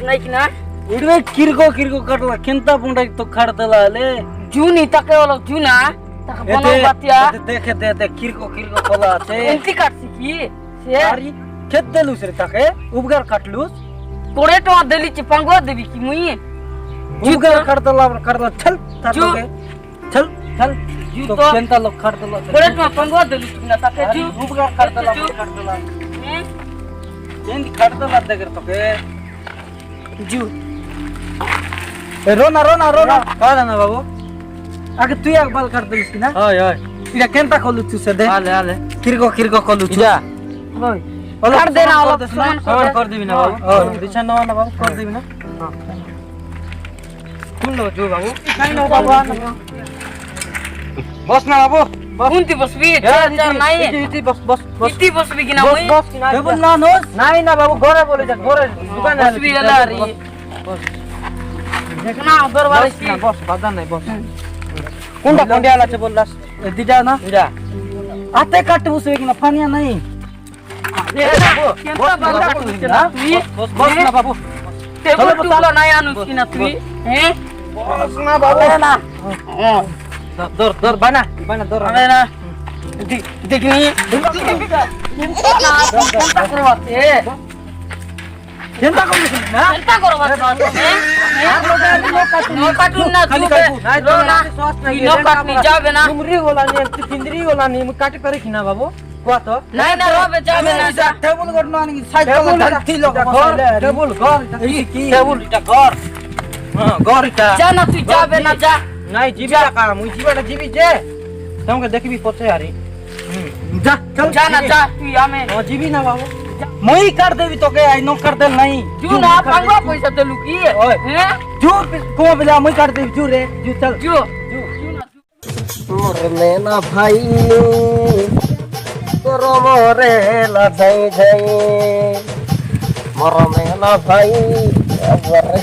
নাই কিনা इडवे किरको किरको कटला केंता पुंडा तो खड़तला ले জুনি তাকে হলো জুনা তাকে বনাও বাতিয়া देखे दे किरको किरको कला আছে এন্টি কাটছি কি সে আরি খেত দেলুস রে তাকে উপগার কাটলুস কোড়ে টাকা দেলিছি পাঙ্গুয়া দেবি কি মুই उपगार खड़तला चल जू। चल चल जू तो तो। केंता लोग खड़तला কোড়ে টাকা পাঙ্গুয়া দেলিছি না তাকে জু उपगार खड़तला केंत खड़तला देगर तोके জু ए रोना रोना रोना काला ना बाबू आगे तू एक बाल काट देलिस ना हाय हाय इडा केंता खोलु तू से दे आले आले किरको किरको खोलु तू होय কাট দে না হলো সমান समान कर देबी ना बाबू दिशा नवा ना बाबू कर देबी ना हां कुन लो जो बाबू काई ना बाबू बस ना बाबू কোনটি বসবি চার চার নাই इति बस बस बस ইতি বসবি কিনা মুই बस की ना टेबल ना नोस नहीं ना बाबू घरे बोले जा घरे दुकान বসবি এলা রে দেখনা দরবারে কি बस बादा नहीं बस कोनटा कोंडियाला छे बोललास दिजा ना दिजा आते काट उसवे कि ना फानिया नहीं কেনটা বান্দা করছিস না তুই बस ना बाबू টেবল টুকলো নাই আনুস কিনা তুই হ্যাঁ बस ना बाबू ना दर दर बना बना दर আরে না দেখনি না চিন্তা করবাতে चिंता कम ना চিন্তা করবাতে নো কাটুন না खाली তুই काटू নো না নো কাটনি যাবে না तुमरी वाला नहीं पिंदरी वाला नहीं काट करे कि ना बाबू को तो নাই না রবে যাবে না যা टेबल करनो आनी साइड को धरती लोग टेबल घर की टेबल इटा घर हां घर इटा যা না তুই যাবে না যা नहीं जीबी का मुई जीबा जीबी जे तुमके देखबी पछे यारी जा चल যা না যা তুই আমি ओ जीबी ना बाबू मुई कर देबी तोके आई नो कर दे नहीं জু না পাঙ্গা পয়সা দেলু কি ओए। হ্যাঁ जू को बिला मुई कर देबी जू रे जू चल জু मोर नैना भाई तोरो मोरे ला जाई जाई मोर नैना भाई अबरे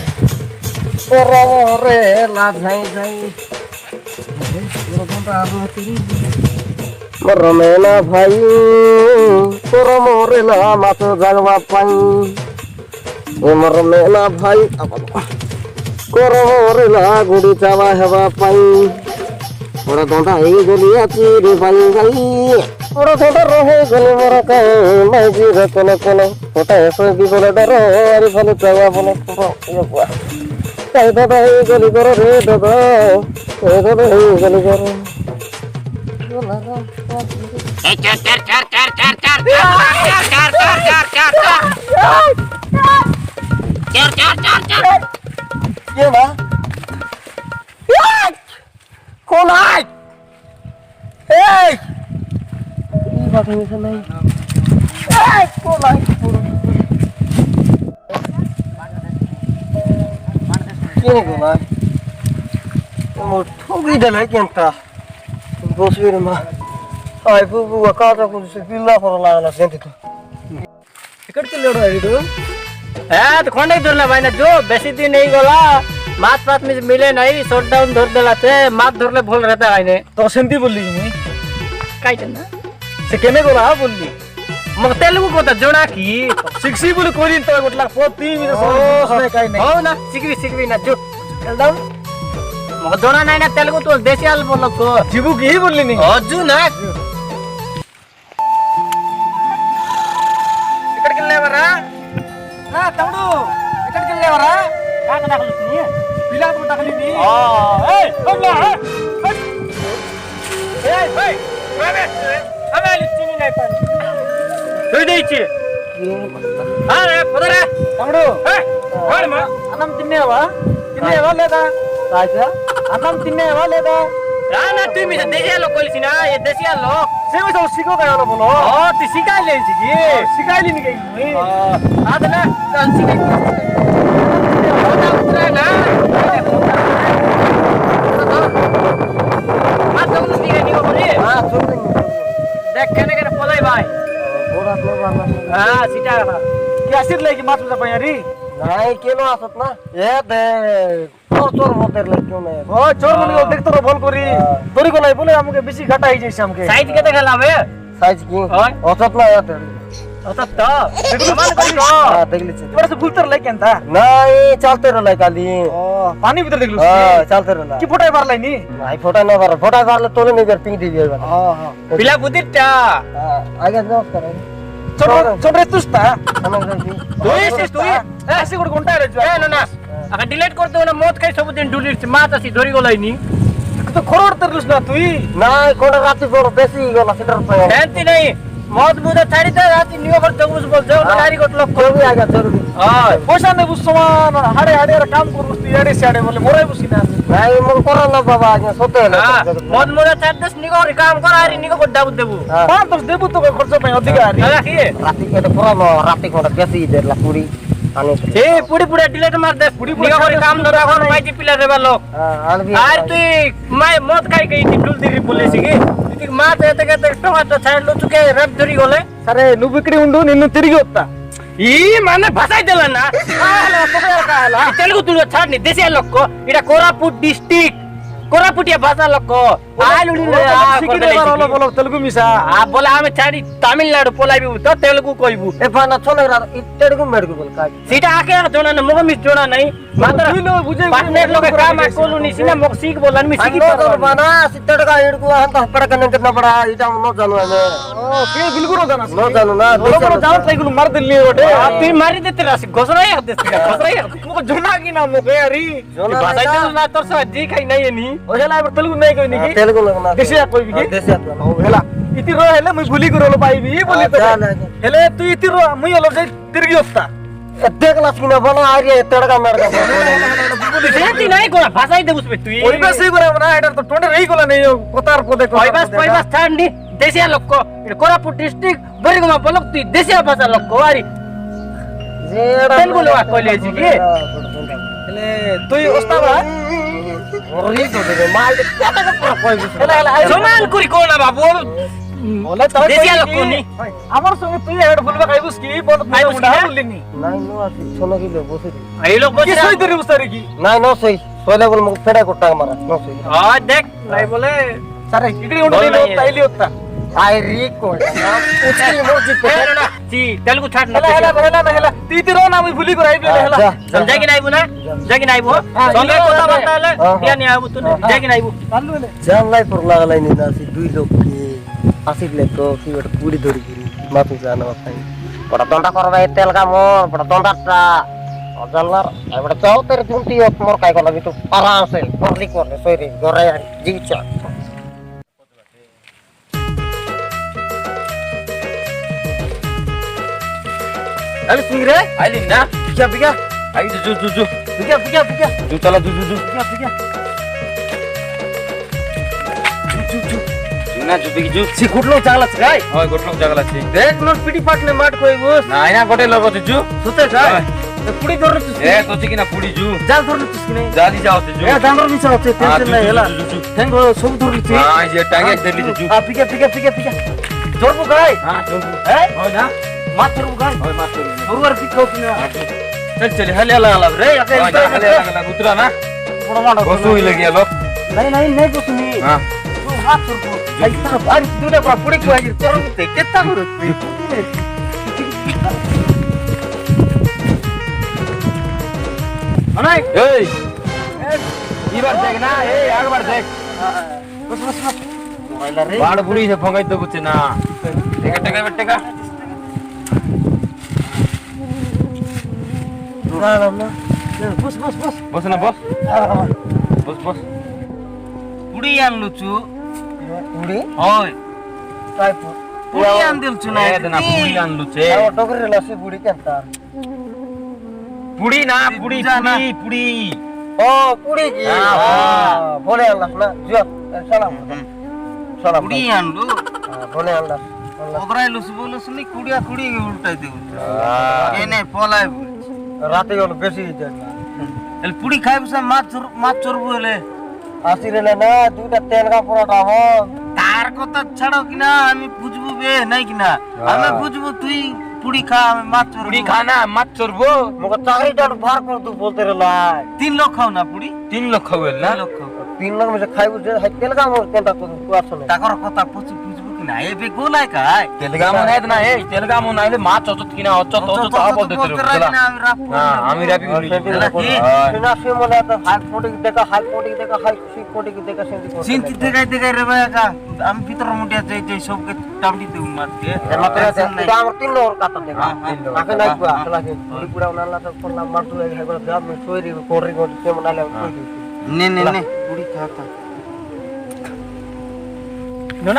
तोरो मोरे ला जाई जाई मोर नैना भाई तोरो मोरे ला मातो जागवा पाई ए मोर नैना भाई तोरो मोरे ला गुडी चावा हेवा पाई ओरा दोंडा ए गली आची रे बाई गई ओरा दोंडा रहे गली मोरा का मैं जी रे कोने कोने ओटा ऐसे भी बोले डरो अरे भले चावा बोले तो ये बुआ काई दादा ए गली करो रे दादा ए दादा ए गली करो ये बा कौन है ए ये बात में से नहीं ए कौन है क्यों कौन है वो ठोगी डले केंता बसवीर में आई बुबू का तो कुछ पिल्ला पर लागला सेंटी तो टिकट के ले रहा है तो तो खंडे धरला भाई ना जो बेसी दिन नहीं गला मात पात में मिले नहीं शॉट डाउन धर देला थे मात धरले भूल रहता है ने तो सेंटी बोली मैं काई तना से केने गोला बोली मग तेलुगु कोता जोना की सिक्सी बोली कोई तो गोटला पोती में समझ काई नहीं हो ना सिकवी ना जो एकदम मग जोना नहीं ना तेलुगु तो देसी आल बोल को जीबू की ही बोली नहीं अजू ना टिकट किल्ले बरा ना तमडू टिकट के ले वरा का का दाखल नी पिला को दाखल नी ए बोला ए हमें लिस्टिंग नहीं पर तू नहीं ची अरे पदरे तमडू ए और मा अन्नम तिन्नेवा लेदा राजा अन्नम तिन्नेवा लेदा राना तू मी देसिया लोग कोलिसी ना ये देसिया लोग सेव तो सिको का वाला बोलो ओ तू सिखा ले ची की सिकाई ली नहीं गई आद ना चल सिखा होता उतरा ना मत तो नहीं नहीं बोली हां सुन देंगे देख कहने के पलाई भाई बोरा तो बारना हां सीटा क्या सिर लेके माथ में पयारी नहीं केनो आसत ना ए दे चोर चोर मोतेर ले क्यों मैं ओ चोर मन को देखतो फोन करी तोरी को नहीं बोले हमके बेसी घाटा ही जैसे हमके साइज के देखला बे साइज की ओय औसत ना यार অত তো সমান করি গো হ্যাঁ দেখলিছি তোরা সে ফুলতর লাই কেনতা নাই চলতে রলাই কালি ও পানি ভিতর দেখলু হ্যাঁ চলতে রলাই কি ফটাই পারলাই নি নাই ফোটা পারলে তোলে নিবে পিং দিবি এবার পিলা বুদিটা আগে যাও করে ছোট ছোট তুস্তা আমি যাই তুই এসে কোন ঘন্টা রে এ না না আগে ডিলিট করতে না মদ খাই সবদিন ডুলির মাছ আসি ধরি গলাইনি তো খরর তরলুস না তুই নাই কোন রাতে বড় বেশি গলা সেটার পরে শান্তি নাই মদ বুদা ছাড়ি দে রাতি নিও বল জগুস বল যাও গাড়ি কত লোক কবি আগে জরুরি হয় পয়সা নেই বুঝছমান হাড়ে হাড়ে আর কাম করবস তুই এড়ে সাড়ে বলে মোরাই বুঝি না নাই মন করো না বাবা আগে সতে মদ মুদা ছাড় দেস নিগো কাম কর আর নিগো কত দাবত দেবু পাঁচ দশ দেবু তো খরচ পাই অধিক আর দাদা কি রাতে কেটে পুরানো রাতে কোন বেশি দেলা পুরি আনি এ পুরি পুরি ডিলিট মার দে নিগো করে কাম না রাখো মাইজি পিলা রে বালো আনবি আর তুই মাই মদ খাই গই তুই ডুল দিরি বলেছি কি তুই মাছ এতে কে টমাটো ছাড়লো তুকে রেপ ধরি গলে సరే నువ్వు ఇక్కడ ఉండు నిన్ను తిరిగి వస్తా ఈ మన ভাষাই দিলা না తెలుగు তুলো ছাড়নি দেশিয়া লোক এটা কোরাপুট ডিস্ট্রিক্ট কোরাপুটিয়া ভাষা লোক తెలుగు మిసా বলে আমি ছাড়ি তামিলনাড়ু পলাইবি তো তেলুগু কইবু এ ফানা চলে রা ইত্তেডগু মেডগু বল কাজ সেটা আকে আর জোনা না মুখে মিস জোনা নাই মাত্র পার্টনার লোকে কাম আর কোলু নি সিনা মুখ শিখ বলান মি শিখি তো বানা সিত্তেডগা ইডগু হন্ত হপড় কনে করনা পড়া এটা নো জানো আমি ఓ బిల్కుల్ জানা নো জানো না బరోబర్ జాన సైకిల్ మార్ దిల్లి ఒకటి তুই মারি দিতে রাসি ঘসরাই হাতে ঘসরাই ముక జొన్నా కి నా ముకే అరి ভাষাই দিল না তোর সব জি খাই নাই নি ఓహేలా ఇప్పుడు తెలుగు নাই కই నికి তেলুগু লগনা দেশিয়া কইবি কি দেশিয়া তো ఓహేలా ఇతి రో హెలే ముই భులి గరలో పాయిబి బోలి তো హెలే তুই ఇతి రో ముই হলো যাই తిరిగి వస్తా দেখলাস কিনা বানা আরিয়া ইত্তেডগা মেডগা তুই নাই কোনা ভাষাই দে বুঝবে তুই ওই বাসই করে না এটা তো টোন্ডে রই গলা নেই কথার পদে কইবাস ছাড়নি দেশিয়া লোক এটা কোরাপুট ডিস্ট্রিক্ট বরিগুমা বলক তুই দেশিয়া ভাষা লোক আরি তেলুগু লোক কইলে জি কি హెలే তুই ওস্তাবা ওরি তো দে মাল কেটাকে পুরো কইবি హెలే హెలే সমান করি কোনা বাবু ওলে তো দেশিয়া লোক নি আমার সঙ্গে তুই হেড বলবা খাইবস কি বল খাইবস কি, মুডা হ্যাঁ? বললিনি নাই নো আছে সোনা কিলো বসে এই লোক কি বসে সই ধরে বসতারি কি নাই নো সই সোলে বল মুখ ফেড়া কোটা মারা নো সই দেখ নাই বলে సరే ఇక్కడ ఉండి বল నేను নাই। తైలి వస్తా আই রি কোটা উচকি মর্জি না জি তেলুগু ছাড় না হেলা হেলা হেলা হেলা তুই তিরো না আমি ভুলি করে আইবি হেলা समझा कि नहीं बुना जाके नहीं बुआ संगे कोता बताले या नहीं आबू तूने जाके नहीं बु চালু হলে জানলাই পর লাগালাই নি নাসি দুই লোককে আসিলে তো কি ওটা পুরি ধরি গিরি মাপি জানা পাই বড় দন্ডা করবা এ তেল কাম বড় দন্ডাটা অজানলার এবারে চাও তোর দুটি অত মোর কাই গলা বিতু আরাম সে করলি করলে সইরে গরে জিচা আরে তুই রে आइली ना বিকা বিকা आई जू जू जू বিকা বিকা বিকা जू चला जू जू जू বিকা বিকা ना जू बिगी जू সি কুটলো চালাছ গাই हाय गोटलो जगला छी দেখ নোট পিটি পাটনে মাট কইবস ना आइना गोटे लगो जू সুতে গাই পুড়ি ধরে তুই ए तो छी ना पुडी जू জাল ধরে তুই কি নাই जाली जाओ ते जू এ দামর মিছা হচ্ছে টেনশন নাই হেলা থ্যাঙ্ক সব ধরলিছি हां ये टांगे देली जू আ পিকা পিকা পিকা পিকা ধরবো গাই हां जू হ্যাঁ होय ना মাছ ধরবো গাই होय मास्टर ধরবার পিকাও কিনা चल चल हले हला हला रे हले हला उतरा ना বড় মাডা बसु ही लगी लोग নাই নাই নাই বসুনি हां তুই হাত ধরবো আই তার বাড়ি দুলে পড়া পুড়ি কই তোর মতে কেতা করে তুই অনাই এই এবার দেখ না এই একবার দেখ বস বস বস মোবাইল রে বাড় বুড়ি সে ফঙ্গাই তো বুঝছে না টেকা টেকা টেকা না না না বস বস বস বস না বস বস বস বুড়ি আনলু চু পুরি হয় তাই বুড়ি আন দিলছু না এ না বুড়ি আনলু চে ডগরে লাসি পুরি কেনতা বুড়ি না বুড়ি বুড়ি বুড়ি ও পুরি কি হ্যাঁ, বলে আল্লাহ না জিয়া সালাম সালাম বুড়ি আনলু বলে আল্লাহ ওদরাই লুসু বলুস নি কুড়িয়া কুড়ি উল্টাই দেউ এনে পলাই রাতে হলো বেশি যায় এল পুড়ি খাইবস মাছ চরবু হলে আসিরে না দুইটা তেল কা পরোটা হ তার কথা ছাড়ো কিনা আমি বুঝবো বে নাই কিনা আমি বুঝবো তুই পুড়ি খা আমি মাছ চরবো পুড়ি খা না মাছ চরবো মগ চাকরিটা ভার কর তু বলতে রে লাই 3 লোক খাও না পুড়ি 3 লোক খাও না 3 লোক খাও 3 লাখ মে খাইবো যে হাই তেল কা মোর কোনটা কর তু আসলে তাকর কথা বুঝবো না এ বে গোলাই কাই তেলগামু নাই না এই তেলগামু নাইলে মাছ অত কিনা অত আমি রাবি সিনা সিমলে তো হাই কোটি দেখা হাই কোটি দেখা চিন্তি দেখাই রে ভাই কা আমি ভিতর মুটিয়া যাই সবকে টামটি দেব মারতে এটা আমার 3 নম্বর কাটা দেখা আকে নাই পুরা লাগে পুরা নালা তো করলাম মারতো এই হেগো জাম সইরি কোরি কেমন আলে কই নে পুরি খাতা না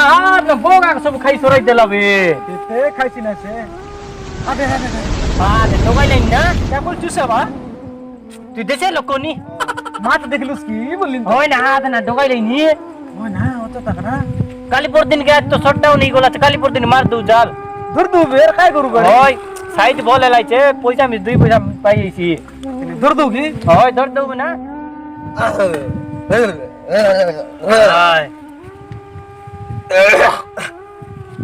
না বোগা সব খাই সরাই দেলাবে এ খাইছি না সে আবে আরে দগাইলেন না কে বলছিস বা তুই দেশে লোক নি মাছ দেখলুস কি বললি হয় না হাত না দগাইলেনি ও না অত টাকা না কালীপুর দিন গে তো শটডাউন হই গলা কালীপুর দিন মার দউ জাল দূর দূর বের খাই করু করে হয় সাইড বলে লাইছে পয়সা আমি 2 পয়সা পাইছি দূর দূর কি হয় ধর দউ না হয়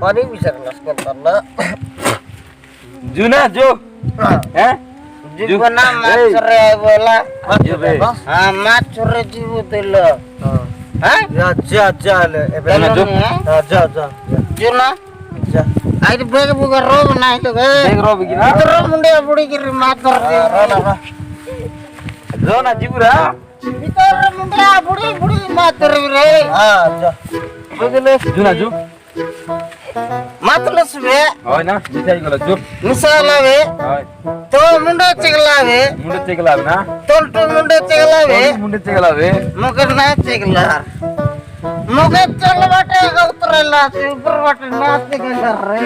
পানি বিচার নাস্কান করনা জুনা জো হ্যাঁ জীবনা মাছ রে বলা হ্যাঁ মাছ রে জীব দিল হ্যাঁ যা লে এবে যা জুনা যা আইরে বেগ বুগ রোগ নাই তো গে দেখ রবি কি না তোর মুন্ডে বুড়ি কি মাছ ধর দে জো না জিগুরা তোর মুন্ডে বুড়ি মাছ ধর রে হ্যাঁ যা বুঝলে জুনা জো মাতলস বে হয় না জিতাই গলা জো মিসালাবে হয় তো মুন্ডে চিগলাবে মুন্ডে চেগলাবে না তোর তো মুন্ডে চিগলাবে মুন্ডে চেগলাবে মুখে না চিগলা মুখে চল বাটে উতরলা উপর বাটে নাচ দিগলা রে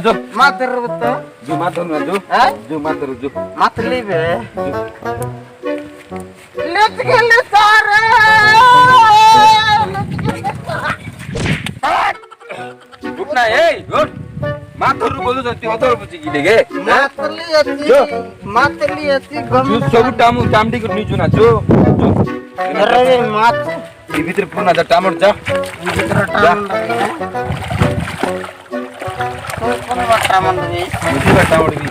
जो। মাতর তো জো মাতর না জো হ্যাঁ জো মাতর জো মাতলি বে লেট গেলে সারে গুড না এই গুড মাতর বলু তুই অতর বুঝি কি লেগে মাতলি আছি জো সব টামু টামডি কর নিজু না জো রে মাত এই ভিতরে পুরো না টামর যা ভিতর টান তো কোন বাটা মন্ডবি ভিতরে টামর কি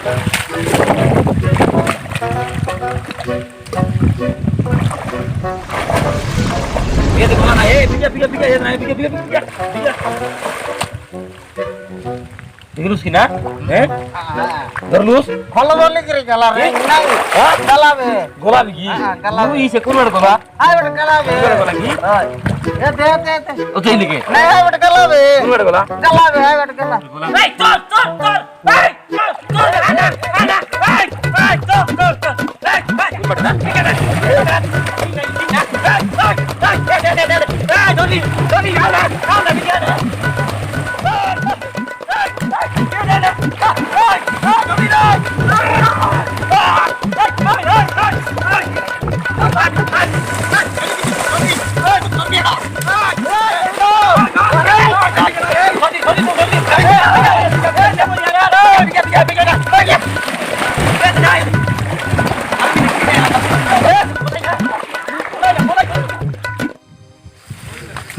ये देखो ना ए पिका ये ना पिका दिगलुस की ना हैं दरलुस ভালো বলে করে গলা রে নাই গলাবে गोला भी की गला तू इसे कौन गोला আই বড় গলাবে गोला की এ দে ओ चल के নাই আই বড় গলাবে कौन गोला গলাবে আই বড় গলা এই চল এই চল আনা এই চল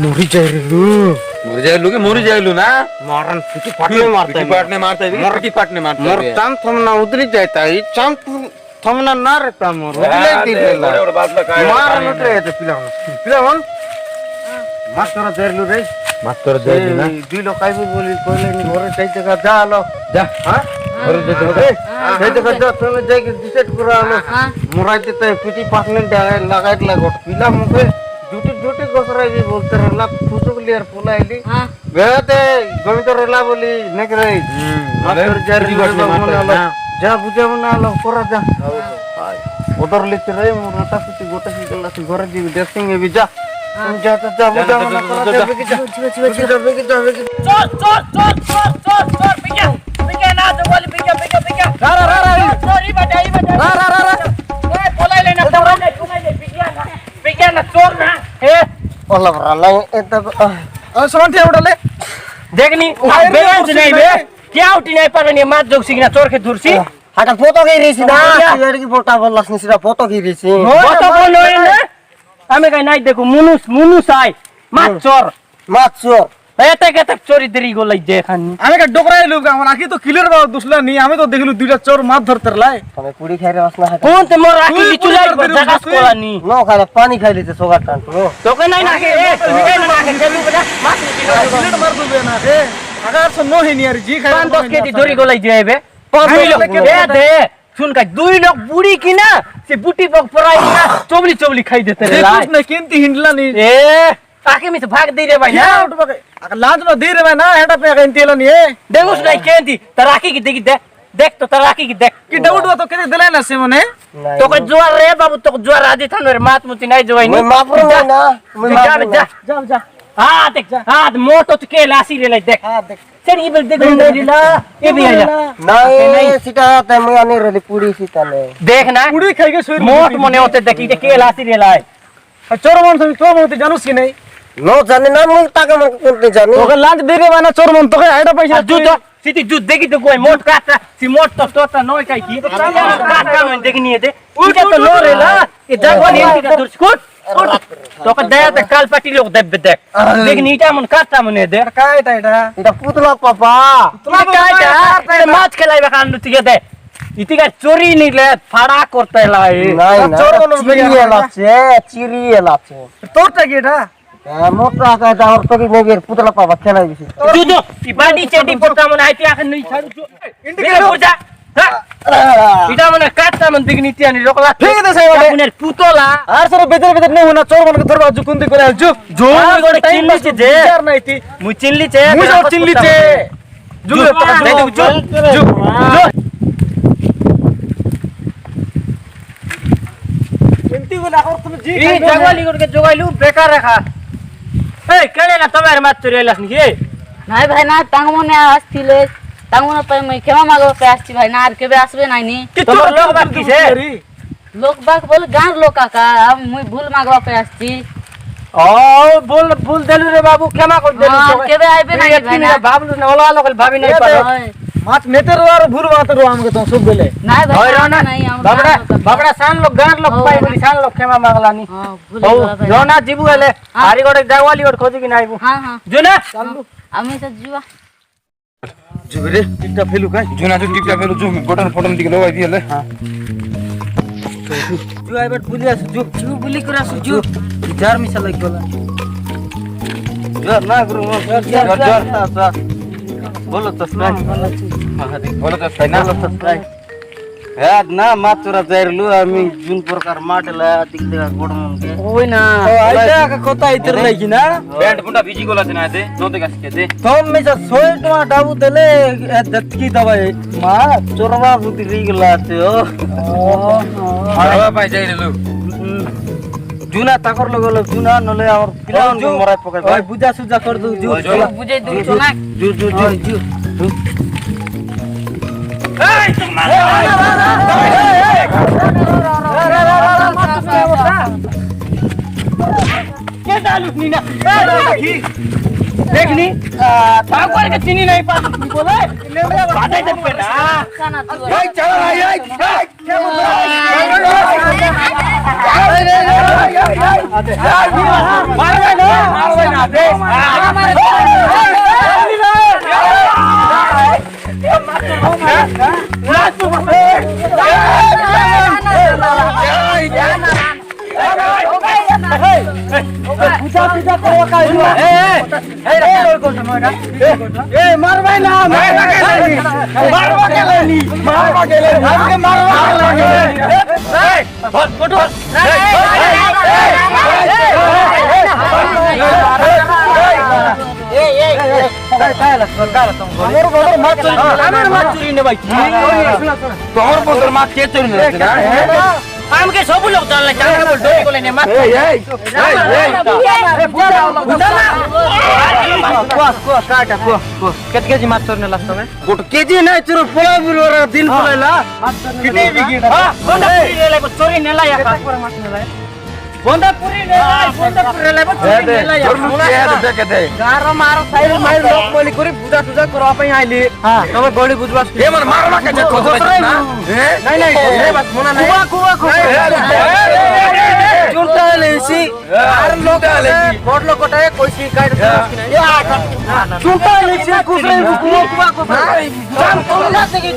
মুড়ি যাই রে লু मोरी जायलू ना মারন পিটি ফাটনে মারতে पाटने मारता है पिटी पाटने मारता मोर चाम थमना उधरी जाता है चाम थमना ना रहता मोर उधरी दिला और बात लगा मार नट रे पिलावन मास्टर देरलु रे मास्टर দুই লোক আইবো বলি কইলে নি ঘরে যাই জায়গা যা আলো जा হ্যাঁ और जो तो সেই জায়গা যা তুমি যাই ডিসাইড করে আলো মোরাইতে তাই পিটি পাটনে লাগাই লাগো পিলা মুখে জুটি গসরাই দি বলতে রলা ফুটুক লিয়ার ফুলাইলি বেতে গমিত রলা বলি নেক রে মাস্টার জারি যা বুঝে মনে আলো পড়া যা ওদর লিতে রে মোরটা পিটি গোটা কি গলা ঘরে দিবি ড্রেসিং এ বি যা যা বুঝা মনে করা যাবে কি যা চল পিকা না তো বলি পিকা সরি বাটা ওই বলাইলে না তো পিকা না চোর না এ ওলা বড়ালা এটা সমান ঠে উড়ালে দেখনি বেঞ্চ নাই বে क्या उठी नहीं पर नहीं मार जोक सिगना चोर के धुरसी হাটা ফটো কি রেছি না ইয়ার কি ফটো বললাস নি সেটা ফটো কি রেছি কত বলো না আমি কই নাই দেখো মুনুস আই মার চোর মাছ এতে কেতে চোরি দেরি গলাই দেখান আমি কা ডোকরাই লোক আমার আকি তো ক্লিয়ার বাবা দুসলা নি আমি তো দেখলু দুইটা চোর মাছ ধরতে লাই তুমি পুরি খাইরে আসনা হাতে কোন তে মোর রাখি তুই চুলাই পুরি জাগাস তুই। করানি নো খাইলে পানি খাইলিতে সোগার টান তো তোকে নাই নাকে এ তোকে না নাকে দেলু বড়া মাছ বুলেট মার দুবে না রে আগার সো নো হেনি আর জি খাই 5-10 কেজি ধরি গলাই যাইবে 2 লোক দে শুন কা 2 লোক বুড়ি কিনা সে বুটি পক পরাই না চবলি চবলি খাই দেতে রে লাই দেখুস না কিনতি হিন্ডলা নি এ তাকে মিছে ভাগ দেই রে ভাই না क्या उठ बके लाज न दे रे भाई ना हेटा पे गंती ला नी देखुस নাই কেন্তি তা রাখি কি দেখি দেখ দেখ তো তা রাখি কি দেখ कि डाउट हुआ तो केते दिले ना से मने তোকে জোয়ার রে বাবু তোকে জোয়ার রাজি থানো রে মাত মুতি নাই জোয়াই নি মই মাফর না না মই যা মাফর যা जा जा হ্যাঁ দেখ হ্যাঁ মোটো তো কে লাসি রে লাই দেখ हां देख সেরি বল দেখ রিলা এ বি আয়া নাই সিটা তে মই আনি রেলি পুরি সিটালে দেখ না पुड़ी खाई के सोई মোট মনে হতে দেখি যে কে লাসি রে লাই चोर मन से चोर मन जानूस कि नहीं নো জানি না মই তাকে মই কোনতে জানি तो के लाज दे रे भाई ना चोर मन तो के हेटा पैसा জু তো সিটি জু দেখি তো কই মোট কাটা সি মোট তো তোতা নয় কাই কি কাট কাম দেখি নিয়ে দে উইটা তো নো রে লা এ জাগো নিয়ে দিটা দূর স্কুট তোকে দেয়া তে কাল পাটি লোক দেবে দেখ দেখ নিটা মন কাটা মনে দে काय टाइटा এটা পুতলা পাপা তুমি কাইটা মাছ খেলাইবা কান্ডু থেকে দে ইতিকা চোরি নিলে ফাড়া করতে লাই নাই না চোর কোন চিরিয়ে লাছে तोरटा केटा মোটা কাটা আর তো কি নেগের পুতলা পাপা খেলাই দিছি দুদো ই বাডি চেডি পড়তা মনে আইতি এখন নই ছাড়ু इंडिकेटर বুঝা এটা মনে কাটতা মন দিগনি তিয়ানি রকলা ঠিক আছে সাহেব আপনার পুতলা আর सर बेदर बेदर नहीं होना चोर मन के धरबा जुकुंदी करे जु जो गोटे चिल्ली छे जे नहीं थी मु चिल्ली छे मुझे और चिल्ली चे जु जु जु एंटी को लागो तुम जी এই জাগওয়ালি গড়কে জগাইলু বেকার রাখা এই কেনে না তোমার মাছ চুরি হইলাস নাকি নাই ভাই না তাঙ্গ মনে আসছিলে তাঙ্গ মনে পাই মই ক্ষমা মাগো পে আসছি ভাই না আর কেবে আসবে নাইনি তোমার লোক বাদ কিছে লোক বাক বলে গাঁর লোক কাকা মুই ভুল মাগো পে আসছি ও বল ভুল দেলু রে বাবু ক্ষমা কর দেলু হ্যাঁ, কেবে আইবে নাই ভাই না ভাবলু না ওলা লোক ভাবি নাই পারে হয়। मात नेते रो और भूर बात रो हमके तो सब बेले নাই ভাই হয় না না নাই আমরা বাবড়া বাবড়া সান লোক গাঁর লোক পাই বলি সান লোক ক্ষমা মাগলানি হ্যাঁ ভুল হউ গলা ভাই জনা জিবু হেলে আরি গড়ে জাগওয়ালি গড় খোঁজি কি নাইবু হ্যাঁ হ্যাঁ জুনা আমি তো জিবা জুবিরে টিপটা ফেলু কাই জুনা জু টিপটা ফেলু জু বটন ফটন দিকে লগাই দিলে জু আইবার ভুলি আস জু জু বুলি করে আস জু জার মিশা লাগ গলা জর না গুরু জর জর বলো তো স্নাই বলো তো তাই না হ্যাঁ না মাতুরা যাইরলু আমি জুন প্রকার মাটলা দিক দেখা গড়মনকে ওই না आइता का कोता इतर नहीं ना ব্যান্ড পুন্ডা ভিজি গলা না দে নতে গাছ কে দে তো মে যা 100 টাকা ডাবু দেলে দত্কি দবাই মা চোরবা বুদ্ধি রিগলা আছে ও হাওয়া পাই যাই রে লু জুনা তাকর লগল জুনা নলে আমার পিলান মরাই পকাই ओए बुझा सुझा कर दू जु বুঝাই দু তো না জু জু জু কে ডালু নি না দেখনি তারপরে কে চিনি নাই পাস কি বলে বাদাই দেবে না কানা তুই এই চল আই আই মারবে না দে আমার মাছ চুরি নে ভাই তোর বদর মাছ কে চুরি নিছে না আমাকে সব লোক জানলে চালা বল ডরি বলে নে মাছ এই এই केत केजी मात करने लास्ट में গোট কেজি নাই চোর পোলা বুড়োর দিন পোলাইলা कितने बिकी হ্যাঁ বন্ধা পুরি নে লাইব চোরি নে লাই একা বন্ধা পুরি নে লাই বন্ধা পুরি লাই চোরি নে লাই তোর মুখ কে দেখে দে गारो मारो साइड माइल लोक मोली करी बुझा सुझा करो पई आइली हां तमे गोली बुझवास এ মন মারবা কে কত না नहीं नहीं ए बस मोना नहीं कुआ कुआ চোরটা কইছি আর লোক বড় লোক কটায় কইছি কাট চুপা নিছি কুসরে কুয়া কথা জান তোমরা থেকে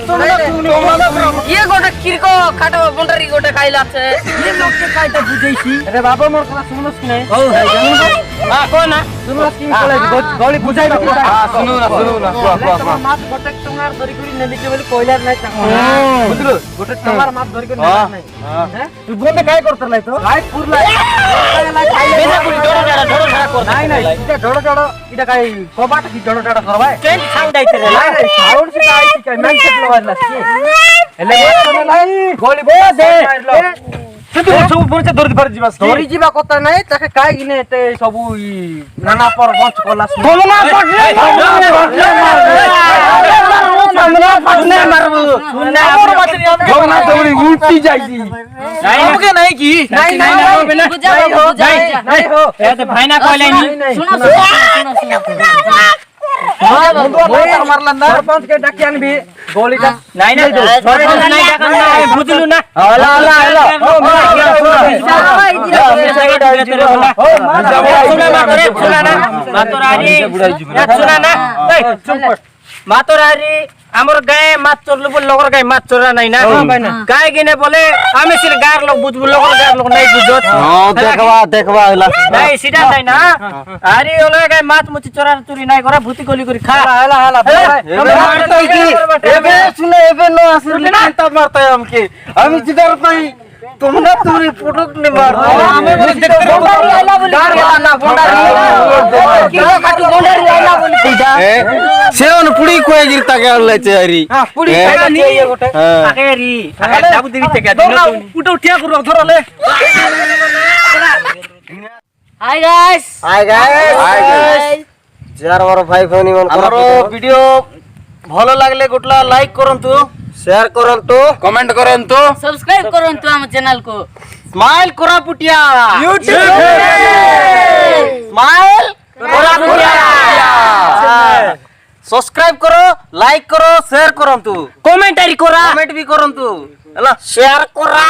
ये गोटे किरको खाटो बंडरी गोटे खाइलाছে ये लोकके कायदा बुझाइছি আরে বাবা মোর কথা শুনলস কি নাই ও ভাই জানো কো না শুনলস কি কলে গলি বুঝাইবা শুনো না মাছ গোটে তোমার ধরি করি নেলিকে বলি কইলার নাই তা বুঝলো গোটে তোমার মাছ ধরি করি নাই হ্যাঁ তুই বলতে কাই করতে নাই তো কাই পুরলা বেনা কুড়ি ডড় ডড় কর নাই নাই এটা ডড় ডড় এটা কাই কবাটা কি ডড় ডড় করবাই ট্রেন সাউন্ড আইতে রে নাই নাই সাউন্ড সিটা আইছি কাই ম্যান সেট লওয়ার লাগছে এলে বল নাই গলি বল দে সেতু সব বলছে ধরি ଯିବା কথা নাই তাকে কাই গিনে তে সবু নানা পর বঞ্চ কলাস বলনা পাটনে মারবো শুননা আমার মাছরি জগনা দৌড়ি উল্টি যাইছি আমাকে নাই কি নাই নাই না বুঝাই বুঝাই নাই হো এ তো ভাইনা কইলাইনি শুনো শুনো মারলাম না सरपंच के ডাকি আনবি গলিটা নাই না সরপঞ্চ নাই দেখা না বুঝলু না হলা হলা হলা মাতরারি আমার গায়ে মাছ চললো বলে লগর গায়ে মাছ চোরা নাই না গায়ে গিনে বলে আমি সিল গায়ের লোক বুঝবো লগর গায়ের লোক নাই বুঝত দেখবা হইলা নাই সিটা নাই না আরে ওলে গায়ে মাছ মুচি চোরা চুরি নাই করা ভূতি গলি করে খা হলা হলা এবে শুনে এবে নো আসলে তা মারতাই আমকে আমি জিদার পাই তোমরা তুমি প্রোডাক্ট নে মার আমি বলি দেখতে বন্ডারি আইলা বলি গার গেলা না বন্ডারি কিলো কাটু বন্ডারি আইলা বলি কইটা সেওন পুড়ি কই গিরতা গেলাইছে আরি হ্যাঁ পুরি টাকা নি গোটে আকেরি আকে দাবু দিবি টাকা দিন উঠো উঠিয়া করো ধরলে হাই গাইস হাই গাইস যার বড় ভাই ফোনি মন আমার ভিডিও ভালো লাগলে গোটলা লাইক করন্তু শেয়ার করন্তু কমেন্ট করন্তু सब्सक्राइब করুন তো আমার চ্যানেল কো স্মাইল করা পুটিয়া ইউটিউব স্মাইল করা পুটিয়া সবস্ক্রাইব করো লাইক করো শেয়ার করন্তু কমেন্টারি করা কমেন্ট भी করন্তু হলা শেয়ার করা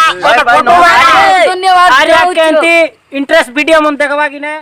ধন্যবাদ আরে কেনতি ইন্টারেস্ট ভিডিও মন দেখবা কিনা